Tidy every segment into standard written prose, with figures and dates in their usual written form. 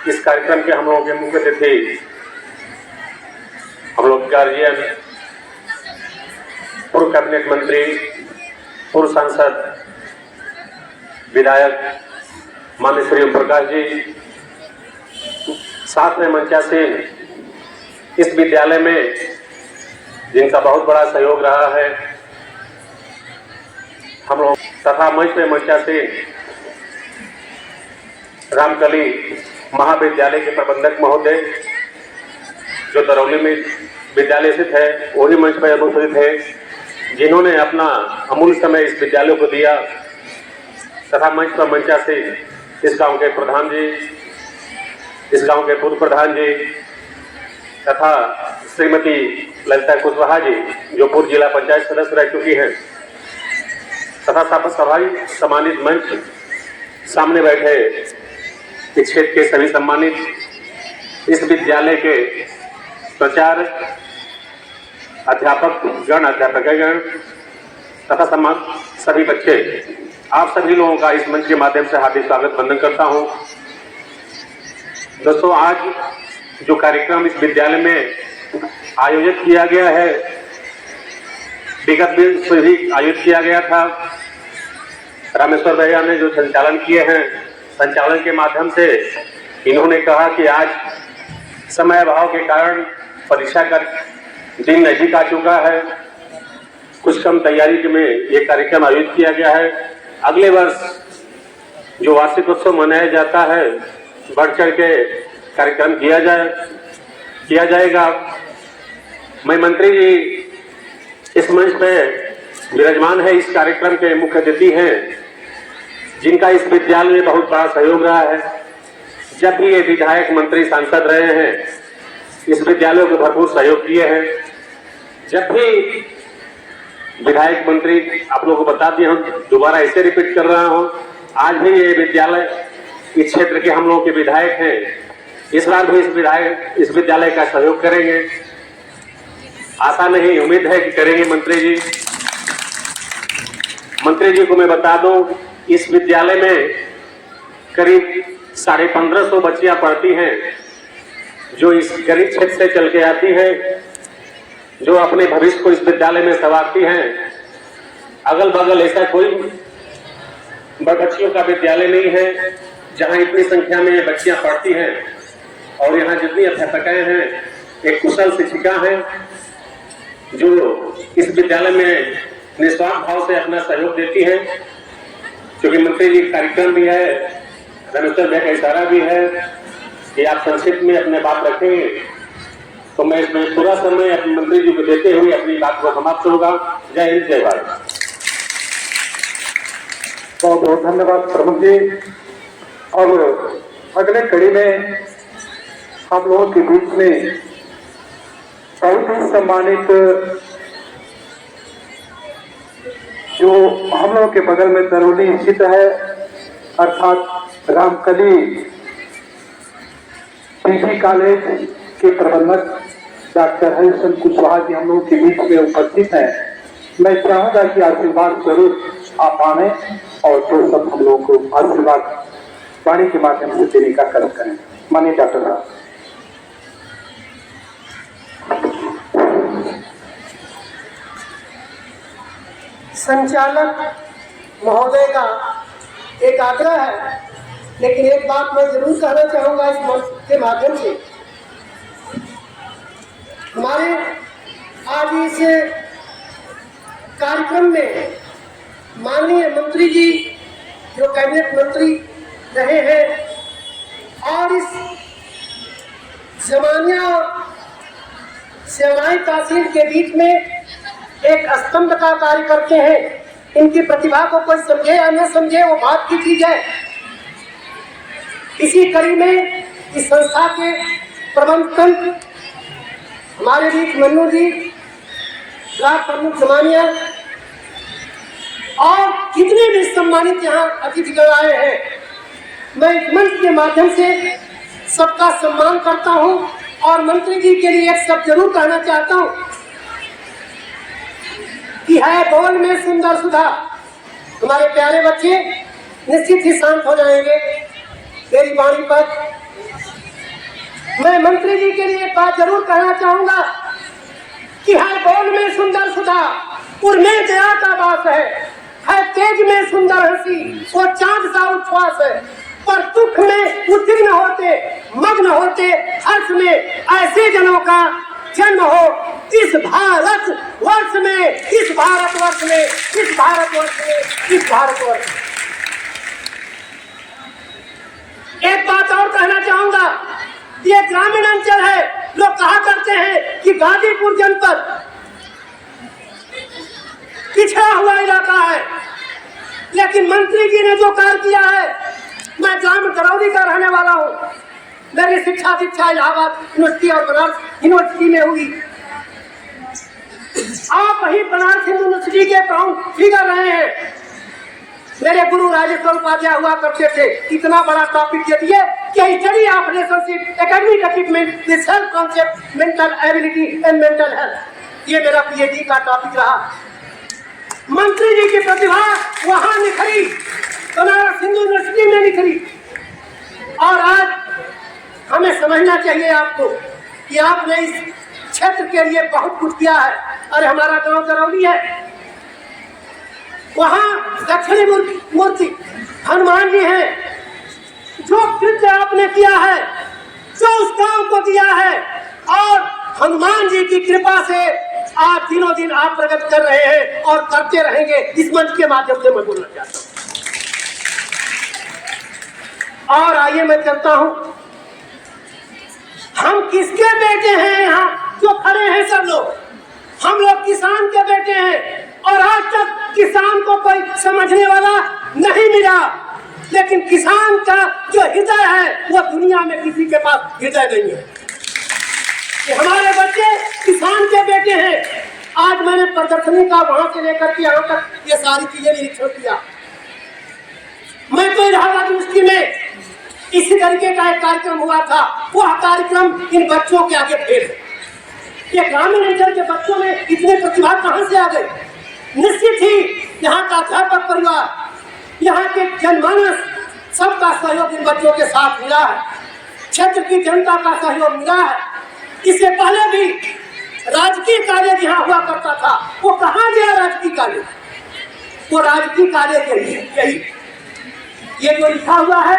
इस कार्यक्रम के हम लोगों के मुख्य अतिथि, हम लोग गार्जियन, पूर्व कैबिनेट मंत्री, पूर्व सांसद, विधायक माननीय श्री ओम प्रकाश जी, साथ में मंचासीन इस विद्यालय में जिनका बहुत बड़ा सहयोग रहा है, हम लोग तथा मंच में मंचासीन रामकली महाविद्यालय के प्रबंधक महोदय जो दरौली में विद्यालय स्थित है, वही मंच पर उपस्थित है जिन्होंने अपना अमूल्य समय इस विद्यालय को दिया, तथा मंच पर मंचासीन इस गांव के प्रधान जी, इस गांव के पूर्व प्रधान जी तथा श्रीमती ललिता कुशवाहा जी जो पूर्व जिला पंचायत सदस्य रह चुकी हैं, तथा सभाई सम्मानित मंच, सामने बैठे इस क्षेत्र के सभी सम्मानित, इस विद्यालय के प्राचार्य, अध्यापक गण, अध्यापकगण तथा सभी बच्चे, आप सभी लोगों का इस मंच के माध्यम से हार्दिक स्वागत वंदन करता हूं। दोस्तों, आज जो कार्यक्रम इस विद्यालय में आयोजित किया गया है, विगत दिन से भी आयोजित किया गया था। रामेश्वर भैया ने जो संचालन किए हैं, संचालन के माध्यम से इन्होंने कहा कि आज समय अभाव के कारण परीक्षा का दिन नजदीक आ चुका है, कुछ कम तैयारी में ये कार्यक्रम आयोजित किया गया है। अगले वर्ष जो वार्षिक उत्सव मनाया जाता है, बढ़ चढ़ के कार्यक्रम किया जाएगा। मैं मंत्री जी इस मंच पे विराजमान है, इस कार्यक्रम के मुख्य अतिथि हैं, जिनका इस विद्यालय में बहुत बड़ा सहयोग रहा है। जब भी ये विधायक, मंत्री, सांसद रहे हैं, इस विद्यालय को भरपूर सहयोग किए हैं। जब भी विधायक, मंत्री, आप लोगों को बता दिया हूं, दोबारा ऐसे रिपीट कर रहा हूं, आज भी ये विद्यालय इस क्षेत्र के हम लोगों के विधायक हैं, इस बार भी इस विद्यालय का सहयोग करेंगे। आशा नहीं, उम्मीद है कि करेंगे मंत्री जी। मंत्री जी को मैं बता दूं, इस विद्यालय में करीब 1550 बच्चियां पढ़ती हैं, जो इस गरीब क्षेत्र से चल के आती हैं, जो अपने भविष्य को इस विद्यालय में संवारती हैं। अगल बगल ऐसा कोई बच्चियों का विद्यालय नहीं है जहां इतनी संख्या में ये बच्चियां पढ़ती हैं, और यहाँ जितनी अध्यापकाएं हैं, एक कुशल शिक्षिका हैं जो इस विद्यालय में निस्वार्थ भाव से अपना सहयोग देती हैं। क्योंकि मंत्री जी कार्यक्रम भी है, रामेश्वर भाई का इशारा भी है कि आप संक्षिप्त में अपने बात रखेंगे, तो मैं इसमें पूरा समय अपने मंत्री जी को देते हुए अपनी बात को समाप्त करूंगा। जय हिंद, जय भारत। बहुत बहुत धन्यवाद प्रमुख जी। और अगले कड़ी में हम लोगों के बीच में बहुत ही सम्मानित, जो हम लोगों के बगल में दरौली स्थित है, अर्थात रामकली पीजी कॉलेज के प्रबंधक डॉक्टर हरिशंकर कुशवाहा जी हम लोगों के बीच में उपस्थित हैं। मैं चाहूंगा कि आशीर्वाद स्वरूप आप आने और तो सब हम लोगों को आशीर्वाद वाणी के माध्यम से देने का कर्म करें। माननीय डॉक्टर साहब। संचालक महोदय का एक आग्रह है, लेकिन एक बात मैं जरूर कहना चाहूंगा इस मंच के माध्यम से। हमारे आज इस कार्यक्रम में माननीय मंत्री जी जो कैबिनेट मंत्री रहे हैं और इस जमानिया सेवाएं तहसील के बीच में एक स्तंभ का कार्य करते हैं। इनकी प्रतिभा को कोई समझे या न समझे, वो बात की चीज है। इसी कड़ी में इस संस्था के प्रबंधक हमारे बीच मन्नू जी, ब्लॉक प्रमुख जमानिया और कितने भी सम्मानित यहाँ अतिथिगण आए हैं, मैं इस मंच के माध्यम से सबका सम्मान करता हूँ और मंत्री जी के लिए एक शब्द जरूर कहना चाहता हूँ कि है बोल में सुंदर सुधा। हमारे प्यारे बच्चे निश्चित ही शांत हो जाएंगे मेरी वाणी पर। मैं मंत्री जी के लिए एक बात जरूर कहना चाहूंगा कि हर बोल में सुंदर सुधा, उर्मे दया का वास है तेज में सुंदर हंसी, वो चांद सा उच्छ्वास है। पर दुख में उद्विग्न होते, मग्न होते हर्ष में ऐसे जनों का जन्म हो इस भारत वर्ष में, इस भारतवर्ष में, इस भारतवर्ष में, इस भारतवर्ष में। एक बात और कहना चाहूंगा, ये ग्रामीण अंचल है। लोग कहा करते हैं कि गाजीपुर जनपद पिछड़ा हुआ इलाका है, लेकिन मंत्री जी ने जो कार्य किया है, मैं ग्राम दरौली का रहने वाला हूँ। मेरी शिक्षा दीक्षा इलाहाबाद यूनिवर्सिटी और बनारस यूनिवर्सिटी में हुई। आप वही बनारस यूनिवर्सिटी के प्राउड फिगर रहे हैं। मेरे गुरु राजेश्वर उपाध्याय हुआ करते थे। इतना बड़ा टॉपिक दे दिए कि study of relationship, academic achievement, the self concept, mental ability and mental health, ये मेरा पीएचडी का टॉपिक रहा। मंत्री जी की प्रतिभा वहां निखरी, बनारस हिंदू यूनिवर्सिटी में निखरी। और आज हमें समझना चाहिए आपको कि आपने इस क्षेत्र के लिए बहुत कुछ किया है। अरे हमारा गांव दरौली है, वहां दक्षिणी मूर्ति हनुमान जी हैं। जो कृत्य आपने किया है, जो उस गांव को दिया है, और हनुमान जी की कृपा से आज दिनों दिन आप प्रगति कर रहे हैं और करते रहेंगे। इस मंच के माध्यम से मैं बोलना चाहता हूं। और आइए मैं चलता हूं, हम किसके बेटे हैं यहाँ जो खड़े हैं सब लोग? हम लोग किसान के बेटे हैं, और आज तक किसान को कोई समझने वाला नहीं मिला। लेकिन किसान का जो हृदय है वो दुनिया में किसी के पास हृदय नहीं है। कि हमारे बच्चे किसान के बेटे हैं। आज मैंने प्रदर्शनी का वहां से लेकर के यहाँ तक ये सारी चीजें निरीक्षण किया। मैं तो इलाहाबाद यूनिवर्सिटी में इसी तरीके का एक कार्यक्रम हुआ था। वह कार्यक्रम इन बच्चों के आगे फेल है। ये ग्रामीण अंचल के बच्चों में इतने प्रतिभा कहां से आ गई? निश्चित ही यहाँ का अध्यापक परिवार, यहाँ के जनमानस, सबका सहयोग इन बच्चों के साथ मिला है। क्षेत्र की जनता का सहयोग मिला है। इससे पहले भी राजकीय कॉलेज यहाँ हुआ करता था। वो कहाँ गया राजकीय कॉलेज? वो राजकीय कॉलेज यही ये जो लिखा हुआ है,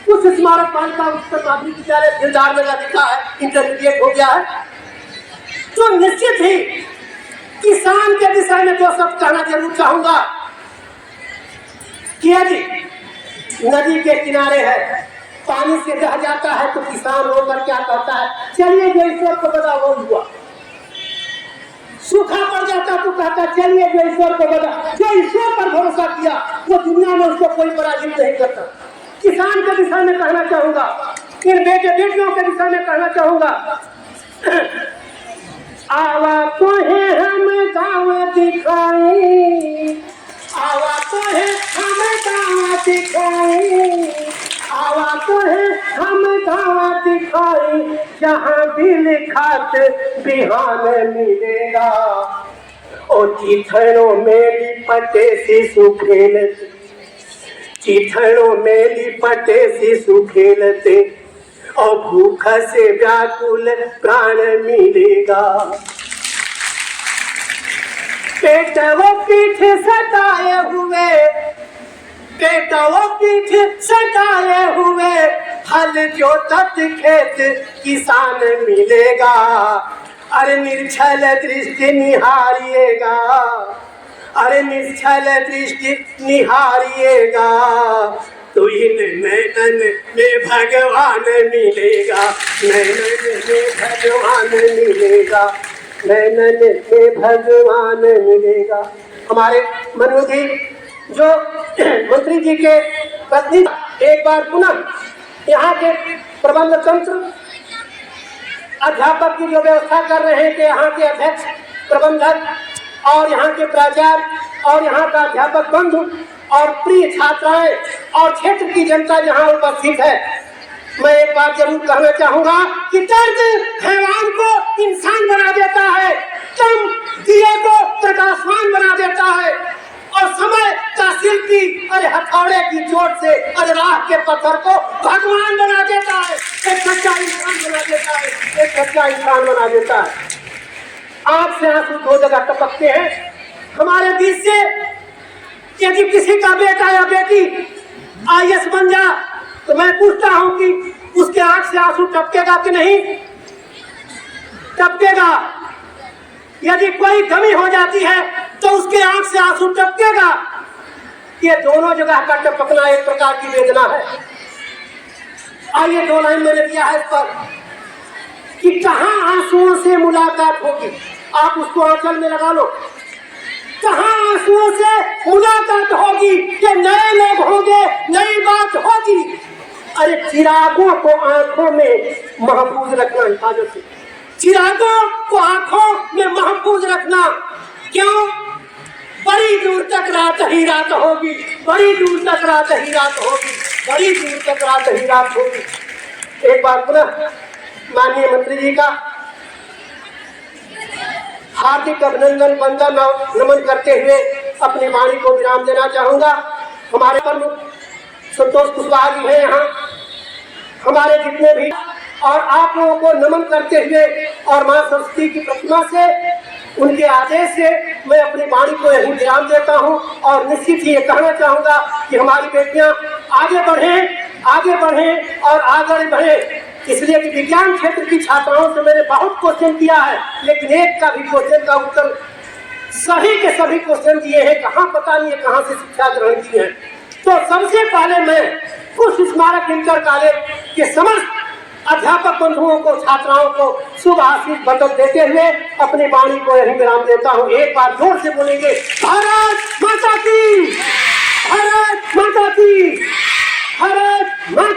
उस स्मारक बालिका उच्चतर माध्यमिक विद्यालय दिलदार में लिखा है, इंटरमीडिएट हो गया है। तो निश्चित ही किसान के विषय में दो शब्द कहना जरूर चाहूंगा कि यदि नदी के किनारे है, पानी से रह जाता है, तो किसान रोकर क्या कहता है? चलिए जो ईश्वर को बता वो हुआ। सूखा पड़ जाता तो कहता चलिए जो ईश्वर को बता। जो ईश्वर पर भरोसा किया वो दुनिया में उसको कोई पराजित नहीं करता। किसान के विषय में कहना चाहूंगा, इन बेटे बेटियों के विषय में कहना चाहूंगा, आवा तो है हम गाँव दिखाई, आवा तो है हम गाँव दिखाई, आवा तो है हम गाँव दिखाई, जहाँ भी लिखात बिहान मिलेगा। ओ चिथड़ों में लिपटे शिशु खेलते, चिथड़ों में लिपटे शिशु खेलते, और भूख से व्याकुल प्राण मिलेगा। पेट वो पीठ सताए हुए, पेट वो पीठ सताए हुए, हल जोतत खेत किसान मिलेगा। अरे निर्छल दृष्टि निहारिएगा, अरे निर्छल दृष्टि निहारिएगा, तो इन नैनन में भगवान मिलेगा, नैनन में भगवान मिलेगा, नैनन में भगवान मिलेगा। हमारे मनु जी जो मंत्री जी के पत्नी, एक बार पुनः यहाँ के प्रबंध तंत्र अध्यापक की जो व्यवस्था कर रहे हैं कि यहाँ के अध्यक्ष, प्रबंधक और यहाँ के प्राचार्य और यहाँ का अध्यापक बंधु और प्रिय छात्राएं और क्षेत्र की जनता यहाँ उपस्थित है, मैं एक बात जरूर कहना चाहूंगा कि दर्द हैवान को इंसान बना देता है, कम दिए को प्रकाशमान बना देता है, और समय का शिल्पी अरे हथौड़े की चोट से अरे राह के पत्थर को भगवान बना देता है, एक सच्चा इंसान बना बना देता है, एक सच्चा इंसान बना देता है। आंख से आंसू दो जगह टपकते हैं। हमारे बीच से यदि किसी का बेटा या बेटी IAS बन जा तो मैं पूछता हूं कि उसके आंख से आंसू टपकेगा कि नहीं? टपकेगा। यदि कोई कमी हो जाती है तो उसके आंख से आंसू टपकेगा। ये दोनों जगह का टपकना एक प्रकार की वेदना है। आइए 2 लाइन मैंने दिया है इस पर कि कहां आंसुओं से मुलाकात होगी, आप उसको आंचल में लगा लो। कहां आंसुओं से मुलाकात होगी कि नए लोग होंगे, नई बात होगी। अरे चिरागों को आंखों में महफूज रखना, हिफाजत से चिरागों को आंखों में महफूज रखना। क्यों? बड़ी दूर तक रात ही रात होगी, बड़ी दूर तक रात ही रात होगी, बड़ी दूर तक रात ही रात होगी। एक बार पुनः माननीय मंत्री जी का हार्दिक अभिनंदन वंदन और नमन करते हुए अपनी वाणी को विराम देना चाहूंगा। हमारे प्रमुख संतोष कुशवाहा जी हैं यहाँ, हमारे जितने भी, और आप लोगों को नमन करते हुए और मां सरस्वती की प्रतिमा से, उनके आदेश से मैं अपनी वाणी को यही विराम देता हूं। और निश्चित ही ये कहना चाहूंगा कि हमारी बेटियां आगे बढ़ें और आगे बढ़ें। इसलिए कि विज्ञान क्षेत्र की छात्राओं से मैंने बहुत क्वेश्चन किया है, लेकिन एक का भी क्वेश्चन का उत्तर सभी के सभी क्वेश्चन दिए हैं, कहाँ पता नहीं है कहाँ से शिक्षा ग्रहण की है। तो सबसे पहले मैं कुछ स्मारक इंटर कॉलेज के समस्त अध्यापक बंधुओं को, छात्राओं को शुभ आशीष बदल देते हुए अपनी वाणी को यही विराम देता हूँ। एक बार जोर से बोलेंगे, भारत माता की, भारत माता की, भारत माता।